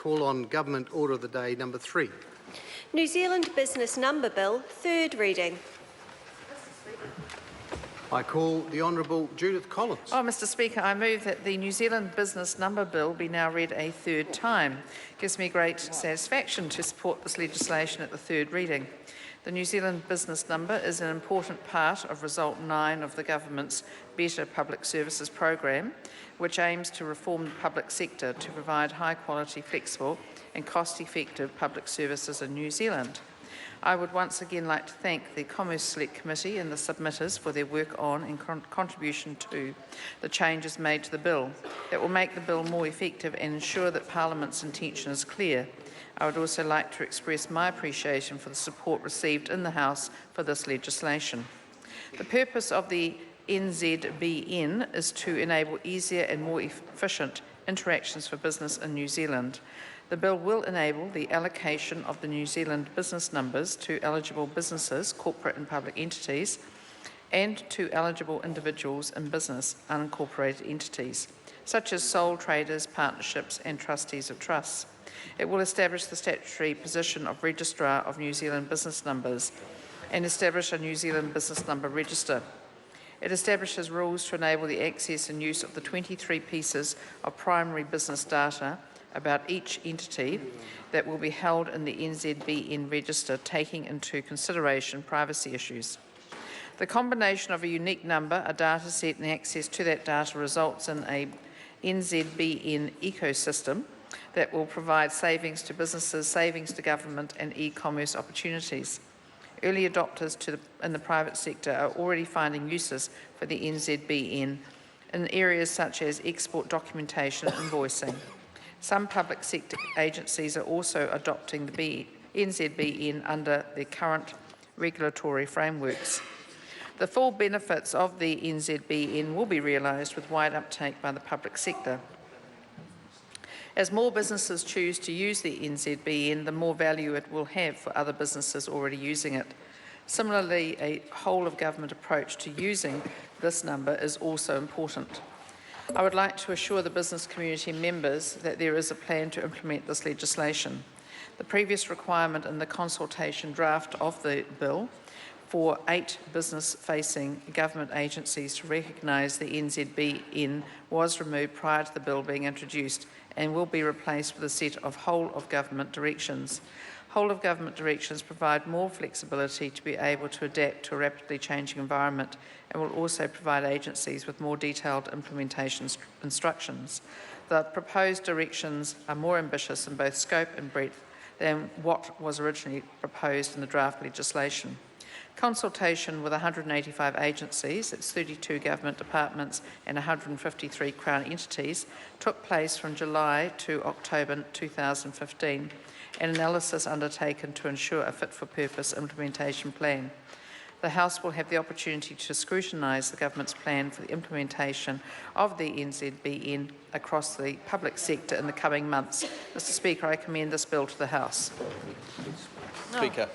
call on Government Order of the Day number 3. New Zealand Business Number Bill, third reading. I call the Honourable Judith Collins. Mr Speaker, I move that the New Zealand Business Number Bill be now read a third time. It gives me great satisfaction to support this legislation at the third reading. The New Zealand Business Number is an important part of Result 9 of the Government's Better Public Services Programme, which aims to reform the public sector to provide high-quality, flexible and cost-effective public services in New Zealand. I would once again like to thank the Commerce Select Committee and the submitters for their work on and contribution to the changes made to the bill that will make the bill more effective and ensure that Parliament's intention is clear. I would also like to express my appreciation for the support received in the House for this legislation. The purpose of the NZBN is to enable easier and more efficient interactions for business in New Zealand. The bill will enable the allocation of the New Zealand business numbers to eligible businesses, corporate and public entities, and to eligible individuals in business unincorporated entities, such as sole traders, partnerships and trustees of trusts. It will establish the statutory position of Registrar of New Zealand Business Numbers and establish a New Zealand Business Number Register. It establishes rules to enable the access and use of the 23 pieces of primary business data about each entity that will be held in the NZBN register, taking into consideration privacy issues. The combination of a unique number, a data set and access to that data results in a NZBN ecosystem that will provide savings to businesses, savings to government and e-commerce opportunities. Early adopters in the private sector are already finding uses for the NZBN in areas such as export documentation and invoicing. Some public sector agencies are also adopting the NZBN under their current regulatory frameworks. The full benefits of the NZBN will be realised with wide uptake by the public sector. As more businesses choose to use the NZBN, the more value it will have for other businesses already using it. Similarly, a whole-of-government approach to using this number is also important. I would like to assure the business community members that there is a plan to implement this legislation. The previous requirement in the consultation draft of the bill for 8 business-facing government agencies to recognise the NZBN was removed prior to the bill being introduced and will be replaced with a set of whole-of-government directions. Whole-of-government directions provide more flexibility to be able to adapt to a rapidly changing environment and will also provide agencies with more detailed implementation instructions. The proposed directions are more ambitious in both scope and breadth than what was originally proposed in the draft legislation. Consultation with 185 agencies, that's 32 government departments and 153 Crown entities, took place from July to October 2015, and analysis undertaken to ensure a fit-for-purpose implementation plan. The House will have the opportunity to scrutinise the Government's plan for the implementation of the NZBN across the public sector in the coming months. Mr Speaker, I commend this bill to the House. Speaker.